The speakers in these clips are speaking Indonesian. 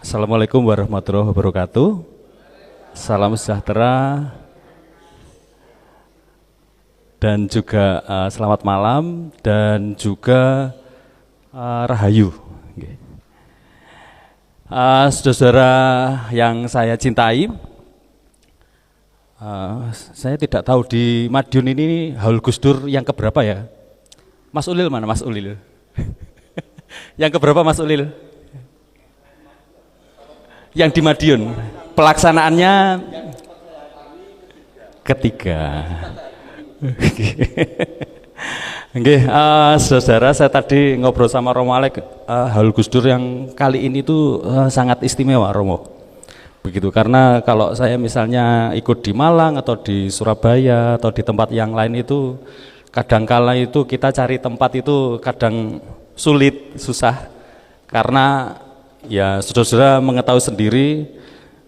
Assalamualaikum warahmatullahi wabarakatuh. Salam sejahtera dan juga selamat malam dan juga rahayu. Saudara-saudara yang saya cintai, saya tidak tahu di Madiun ini Haul Gus Dur yang keberapa ya? Mas Ulil mana Mas Ulil? Yang keberapa Mas Ulil? Yang di Madiun pelaksanaannya ketiga. Oke, saudara, saya tadi ngobrol sama Romo Alek, Haul Gus Dur yang kali ini tuh sangat istimewa Romo. Begitu, karena kalau saya misalnya ikut di Malang atau di Surabaya atau di tempat yang lain itu kadangkala itu kita cari tempat itu kadang sulit, susah, karena ya saudara-saudara mengetahui sendiri,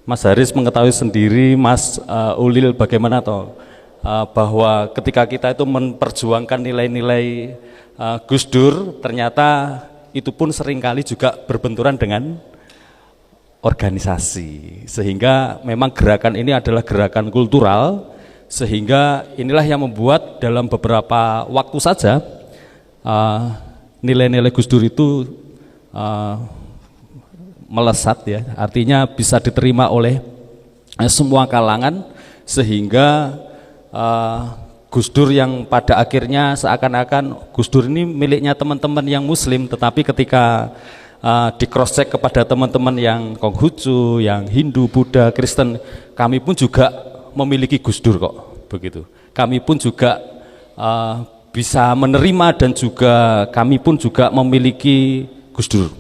Mas Haris mengetahui sendiri, Mas Ulil bagaimana toh, bahwa ketika kita itu memperjuangkan nilai-nilai Gus Dur, ternyata itu pun seringkali juga berbenturan dengan organisasi, sehingga memang gerakan ini adalah gerakan kultural, sehingga inilah yang membuat dalam beberapa waktu saja nilai-nilai Gus Dur itu melesat ya, artinya bisa diterima oleh semua kalangan, sehingga Gus Dur yang pada akhirnya seakan-akan Gus Dur ini miliknya teman-teman yang Muslim, tetapi ketika di cross check kepada teman-teman yang Konghucu, yang Hindu, Buddha, Kristen, kami pun juga memiliki Gus Dur kok, begitu. Kami pun juga bisa menerima dan juga kami pun juga memiliki Gus Dur.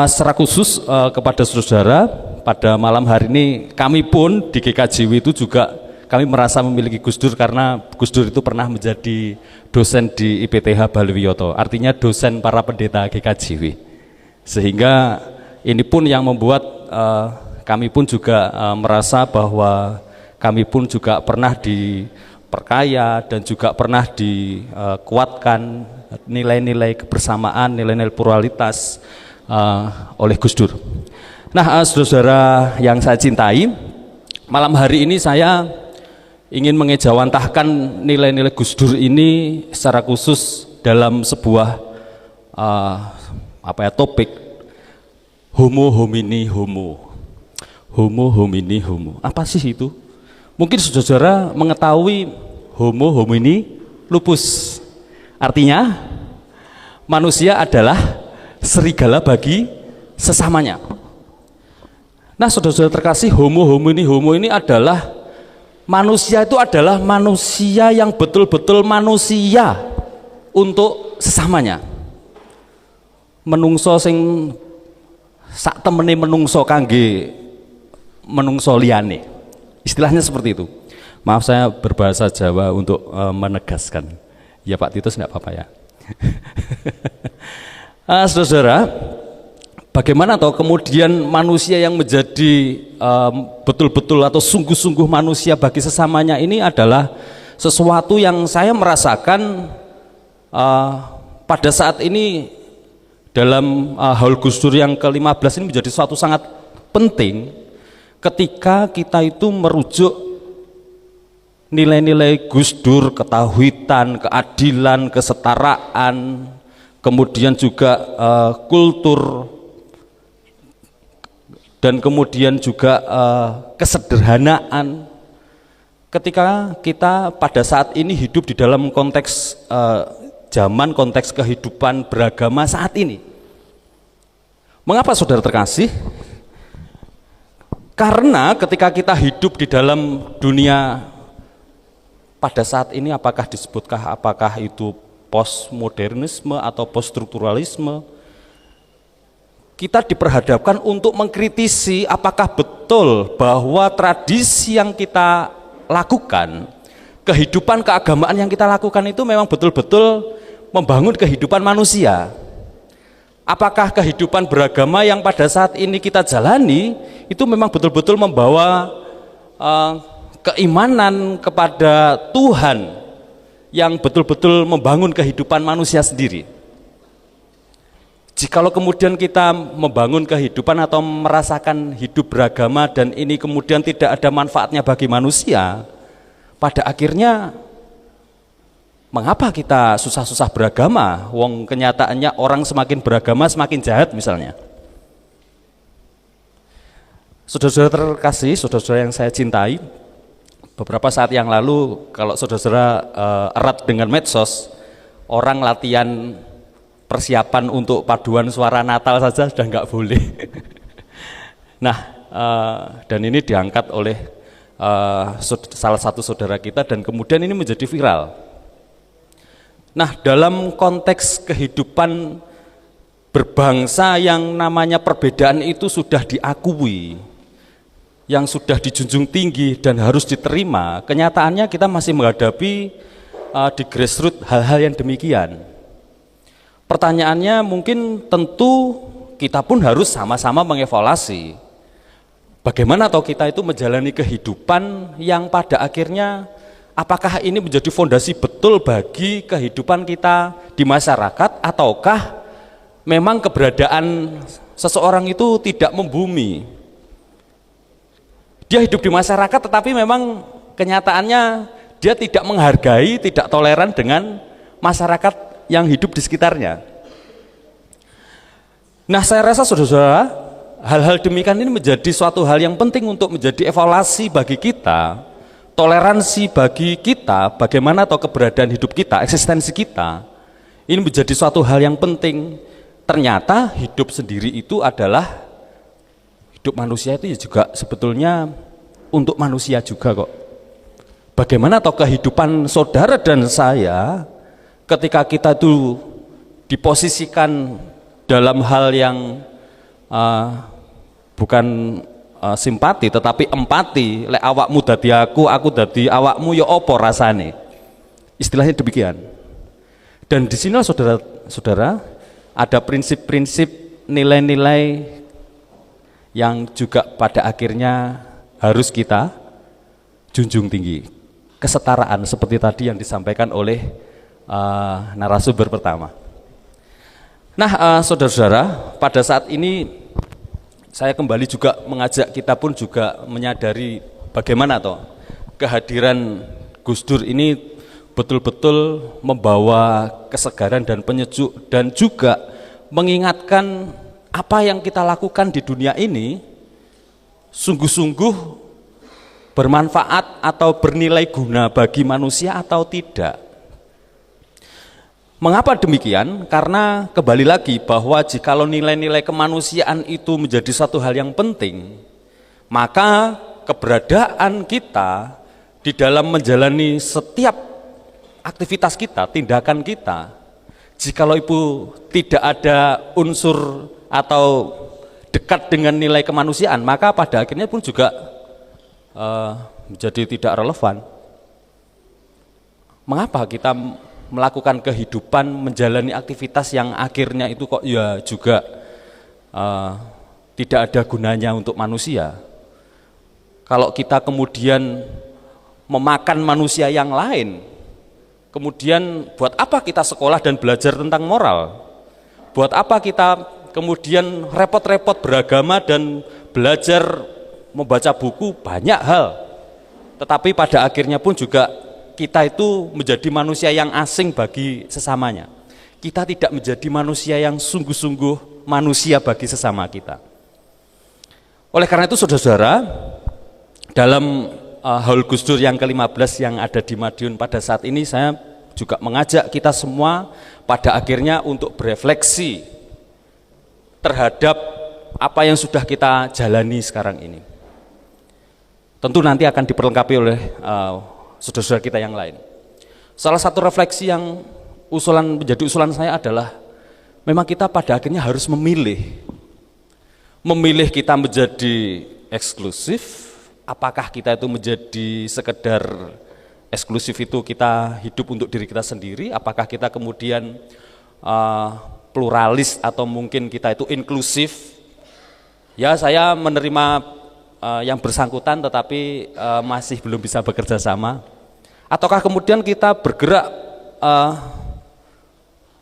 Secara khusus kepada saudara, pada malam hari ini kami pun di GKJW itu juga kami merasa memiliki Gus Dur, karena Gus Dur itu pernah menjadi dosen di IPTH Balwiyoto, artinya dosen para pendeta GKJW, sehingga ini pun yang membuat kami pun juga merasa bahwa kami pun juga pernah diperkaya dan juga pernah dikuatkan nilai-nilai kebersamaan, nilai-nilai pluralitas oleh Gus Dur. Nah, saudara-saudara yang saya cintai, malam hari ini saya ingin mengejawantahkan nilai-nilai Gus Dur ini secara khusus dalam sebuah topik homo homini homo. Homo homini homo. Apa sih itu? Mungkin saudara-saudara mengetahui homo homini lupus. Artinya manusia adalah serigala bagi sesamanya. Nah, saudara-saudara terkasih, homo homini homo ini adalah manusia, itu adalah manusia yang betul-betul manusia untuk sesamanya. Menungso sing sak temene menungso kangge menungso liyane. Istilahnya seperti itu. Maaf saya berbahasa Jawa untuk menegaskan. Ya Pak Titus enggak apa-apa ya. Saudara, bagaimana toh kemudian manusia yang menjadi betul-betul atau sungguh-sungguh manusia bagi sesamanya ini adalah sesuatu yang saya merasakan pada saat ini dalam Haul Gus Dur yang ke-15 ini menjadi suatu sangat penting ketika kita itu merujuk nilai-nilai Gus Dur, ketauhidan, keadilan, kesetaraan, kemudian juga kultur, dan kemudian juga kesederhanaan. Ketika kita pada saat ini hidup di dalam konteks zaman, konteks kehidupan beragama saat ini. Mengapa saudara terkasih? Karena ketika kita hidup di dalam dunia pada saat ini, apakah itu postmodernisme atau poststrukturalisme, kita diperhadapkan untuk mengkritisi apakah betul bahwa tradisi yang kita lakukan, kehidupan keagamaan yang kita lakukan itu memang betul-betul membangun kehidupan manusia. Apakah kehidupan beragama yang pada saat ini kita jalani itu memang betul-betul membawa keimanan kepada Tuhan yang betul-betul membangun kehidupan manusia sendiri. Jikalau kemudian kita membangun kehidupan atau merasakan hidup beragama dan ini kemudian tidak ada manfaatnya bagi manusia, pada akhirnya mengapa kita susah-susah beragama? Wong kenyataannya orang semakin beragama semakin jahat misalnya. Saudara-saudara terkasih, saudara-saudara yang saya cintai, beberapa saat yang lalu kalau saudara-saudara erat dengan medsos, orang latihan persiapan untuk paduan suara Natal saja sudah nggak boleh. Nah, dan ini diangkat oleh salah satu saudara kita dan kemudian ini menjadi viral. Nah, dalam konteks kehidupan berbangsa yang namanya perbedaan itu sudah diakui, yang sudah dijunjung tinggi dan harus diterima, kenyataannya kita masih menghadapi di grassroots hal-hal yang demikian. Pertanyaannya mungkin tentu kita pun harus sama-sama mengevaluasi bagaimana atau kita itu menjalani kehidupan yang pada akhirnya apakah ini menjadi fondasi betul bagi kehidupan kita di masyarakat ataukah memang keberadaan seseorang itu tidak membumi. Dia hidup di masyarakat tetapi memang kenyataannya dia tidak menghargai, tidak toleran dengan masyarakat yang hidup di sekitarnya. Nah, saya rasa saudara-saudara, hal-hal demikian ini menjadi suatu hal yang penting untuk menjadi evaluasi bagi kita, toleransi bagi kita, bagaimana atau keberadaan hidup kita, eksistensi kita. Ini menjadi suatu hal yang penting. Ternyata hidup sendiri itu adalah hidup manusia itu juga sebetulnya untuk manusia juga kok. Bagaimana atau kehidupan saudara dan saya ketika kita itu diposisikan dalam hal yang bukan simpati tetapi empati, lek awakmu dadi aku dadi awakmu ya apa rasane. Istilahnya demikian. Dan di sini saudara-saudara ada prinsip-prinsip nilai-nilai yang juga pada akhirnya harus kita junjung tinggi. Kesetaraan seperti tadi yang disampaikan oleh narasumber pertama. Nah, saudara-saudara, pada saat ini saya kembali juga mengajak kita pun juga menyadari bagaimana toh kehadiran Gus Dur ini betul-betul membawa kesegaran dan penyejuk dan juga mengingatkan apa yang kita lakukan di dunia ini sungguh-sungguh bermanfaat atau bernilai guna bagi manusia atau tidak. Mengapa demikian? Karena kembali lagi bahwa jikalau nilai-nilai kemanusiaan itu menjadi satu hal yang penting, maka keberadaan kita di dalam menjalani setiap aktivitas kita, tindakan kita, jikalau itu tidak ada unsur atau dekat dengan nilai kemanusiaan, maka pada akhirnya pun juga menjadi tidak relevan. Mengapa kita melakukan kehidupan, menjalani aktivitas yang akhirnya itu kok ya juga tidak ada gunanya untuk manusia. Kalau kita kemudian memakan manusia yang lain, kemudian buat apa kita sekolah dan belajar tentang moral? Buat apa kita kemudian repot-repot beragama dan belajar membaca buku banyak hal, tetapi pada akhirnya pun juga kita itu menjadi manusia yang asing bagi sesamanya. Kita tidak menjadi manusia yang sungguh-sungguh manusia bagi sesama kita. Oleh karena itu saudara-saudara, dalam Haul Gus Dur yang ke-15 yang ada di Madiun pada saat ini, saya juga mengajak kita semua pada akhirnya untuk berefleksi terhadap apa yang sudah kita jalani sekarang ini. Tentu nanti akan diperlengkapi oleh saudara-saudara kita yang lain. Salah satu refleksi yang menjadi usulan saya adalah memang kita pada akhirnya harus memilih kita menjadi eksklusif, apakah kita itu menjadi sekedar eksklusif itu kita hidup untuk diri kita sendiri, apakah kita kemudian pluralis atau mungkin kita itu inklusif. Ya, saya menerima yang bersangkutan tetapi masih belum bisa bekerja sama, ataukah kemudian kita bergerak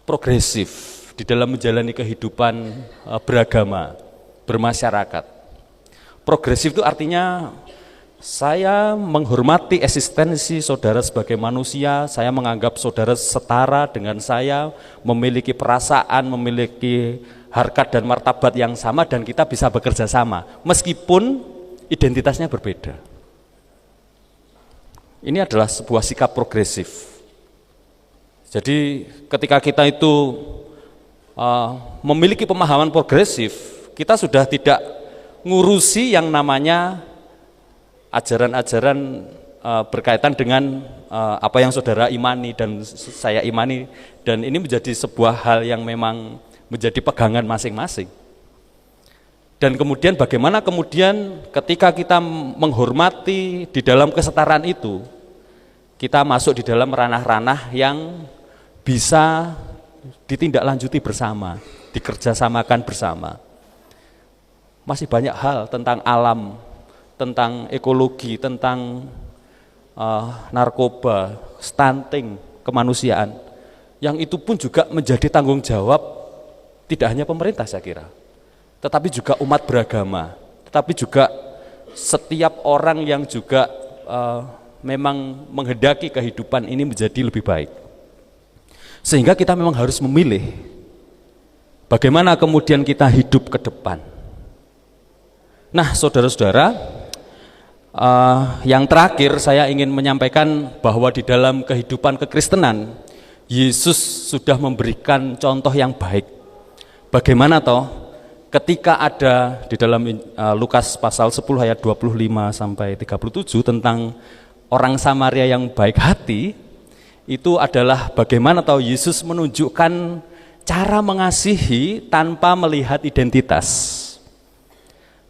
progresif, di dalam menjalani kehidupan beragama, bermasyarakat. Progresif itu artinya saya menghormati eksistensi saudara sebagai manusia, saya menganggap saudara setara dengan saya, memiliki perasaan, memiliki harkat dan martabat yang sama, dan kita bisa bekerja sama, meskipun identitasnya berbeda. Ini adalah sebuah sikap progresif. Jadi ketika kita itu memiliki pemahaman progresif, kita sudah tidak ngurusi yang namanya ajaran-ajaran berkaitan dengan apa yang saudara imani dan saya imani, dan ini menjadi sebuah hal yang memang menjadi pegangan masing-masing. Dan kemudian bagaimana kemudian ketika kita menghormati di dalam kesetaraan itu, kita masuk di dalam ranah-ranah yang bisa ditindaklanjuti bersama, dikerjasamakan bersama. Masih banyak hal tentang alam, tentang ekologi, tentang narkoba, stunting, kemanusiaan, yang itu pun juga menjadi tanggung jawab tidak hanya pemerintah saya kira, tetapi juga umat beragama, tetapi juga setiap orang yang juga memang menghendaki kehidupan ini menjadi lebih baik. Sehingga kita memang harus memilih bagaimana kemudian kita hidup ke depan. Nah, saudara-saudara, yang terakhir saya ingin menyampaikan bahwa di dalam kehidupan kekristenan, Yesus sudah memberikan contoh yang baik. Bagaimana toh ketika ada di dalam Lukas pasal 10 ayat 25 sampai 37 tentang orang Samaria yang baik hati, itu adalah bagaimana toh Yesus menunjukkan cara mengasihi tanpa melihat identitas.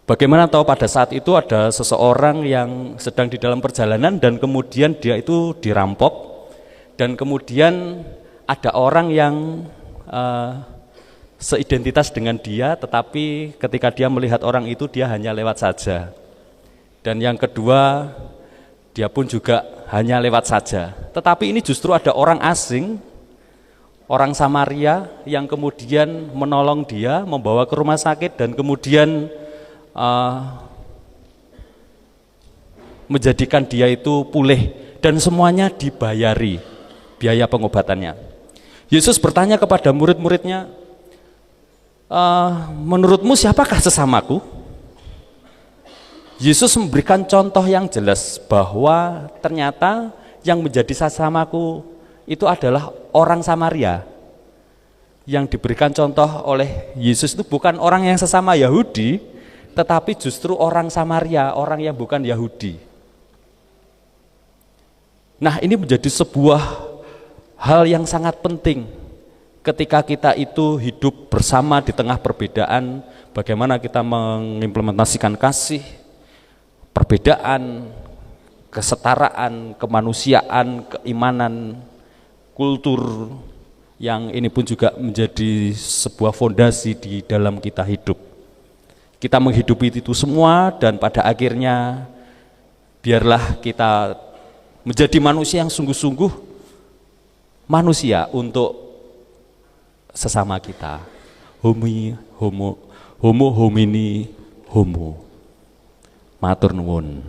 Bagaimana tahu pada saat itu ada seseorang yang sedang di dalam perjalanan dan kemudian dia itu dirampok, dan kemudian ada orang yang seidentitas dengan dia, tetapi ketika dia melihat orang itu dia hanya lewat saja. Dan yang kedua, dia pun juga hanya lewat saja. Tetapi ini justru ada orang asing, orang Samaria yang kemudian menolong dia, membawa ke rumah sakit, dan kemudian menjadikan dia itu pulih, dan semuanya dibayari biaya pengobatannya. Yesus bertanya kepada murid-muridnya, menurutmu siapakah sesamaku? Yesus memberikan contoh yang jelas bahwa ternyata yang menjadi sesamaku itu adalah orang Samaria. Yang diberikan contoh oleh Yesus itu bukan orang yang sesama Yahudi, tetapi justru orang Samaria, orang yang bukan Yahudi. Nah, ini menjadi sebuah hal yang sangat penting ketika kita itu hidup bersama di tengah perbedaan, bagaimana kita mengimplementasikan kasih, perbedaan, kesetaraan, kemanusiaan, keimanan, kultur, yang ini pun juga menjadi sebuah fondasi di dalam kita hidup. Kita menghidupi itu semua, dan pada akhirnya biarlah kita menjadi manusia yang sungguh-sungguh manusia untuk sesama kita. Homo homini homo. Matur nuwun.